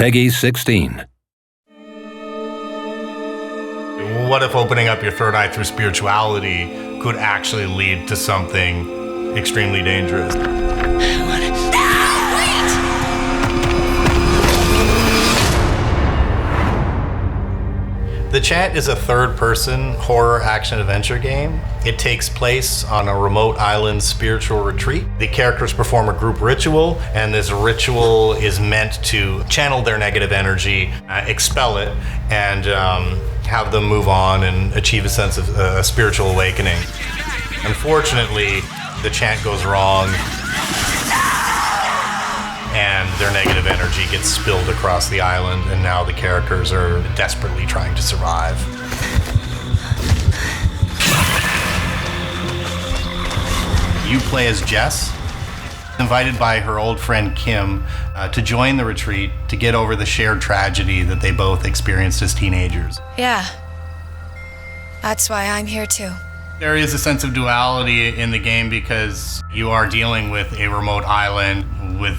Peggy 16. What if opening up your third eye through spirituality could actually lead to something extremely dangerous? The Chant is a third-person horror action-adventure game. It takes place on a remote island spiritual retreat. The characters perform a group ritual, and this ritual is meant to channel their negative energy, expel it, and have them move on and achieve a sense of spiritual awakening. Unfortunately, the chant goes wrong, and their negative energy gets spilled across the island, and now the characters are desperately trying to survive. You play as Jess, invited by her old friend Kim to join the retreat to get over the shared tragedy that they both experienced as teenagers. Yeah, that's why I'm here too. There is a sense of duality in the game because you are dealing with a remote island with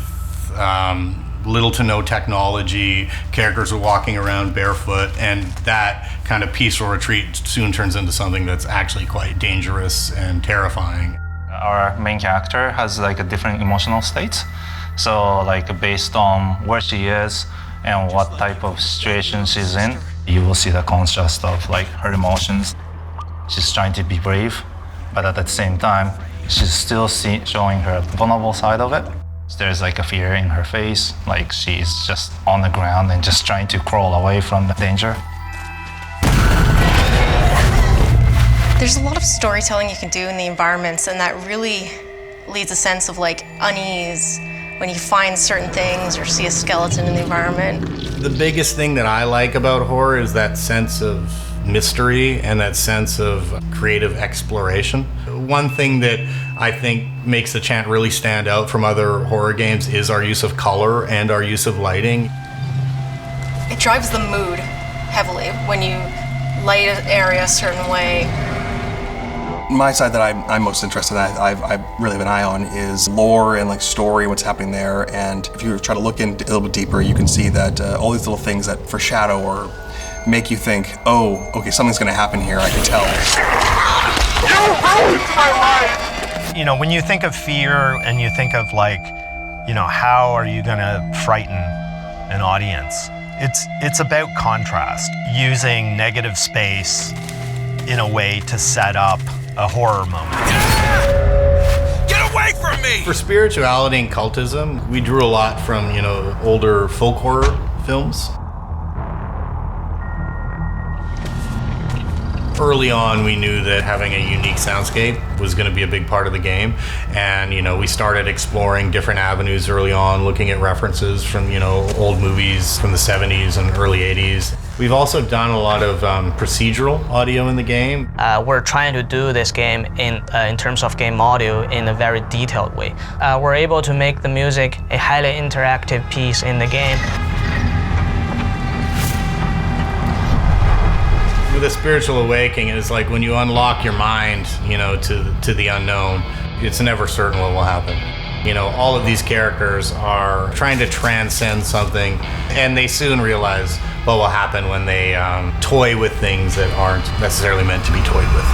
little to no technology. Characters are walking around barefoot, and that kind of peaceful retreat soon turns into something that's actually quite dangerous and terrifying. Our main character has like a different emotional states. So like based on where she is and what type of situation she's in, you will see the contrast of like her emotions. She's trying to be brave, but at the same time, she's still showing her vulnerable side of it. There's like a fear in her face, like she's just on the ground and just trying to crawl away from the danger. There's a lot of storytelling you can do in the environments, and that really leads a sense of like unease when you find certain things or see a skeleton in the environment. The biggest thing that I like about horror is that sense of mystery and that sense of creative exploration. One thing that I think makes the Chant really stand out from other horror games is our use of color and our use of lighting. It drives the mood heavily when you light an area a certain way. My side that I'm most interested in, I really have an eye on, is lore and like story, what's happening there. And if you try to look in a little bit deeper, you can see that all these little things that foreshadow or make you think, oh, okay, something's gonna happen here, I can tell. You know, when you think of fear and you think of like, you know, how are you gonna frighten an audience? It's about contrast, using negative space in a way to set up a horror moment. Get away from me! For spirituality and cultism, we drew a lot from, you know, older folk horror films. Early on, we knew that having a unique soundscape was going to be a big part of the game, and you know, we started exploring different avenues early on, looking at references from, you know, old movies from the 70s and early 80s. We've also done a lot of procedural audio in the game. We're trying to do this game in terms of game audio in a very detailed way. We're able to make the music a highly interactive piece in the game. With a spiritual awakening, it's like when you unlock your mind, you know, to the unknown, it's never certain what will happen. You know, all of these characters are trying to transcend something, and they soon realize what will happen when they toy with things that aren't necessarily meant to be toyed with.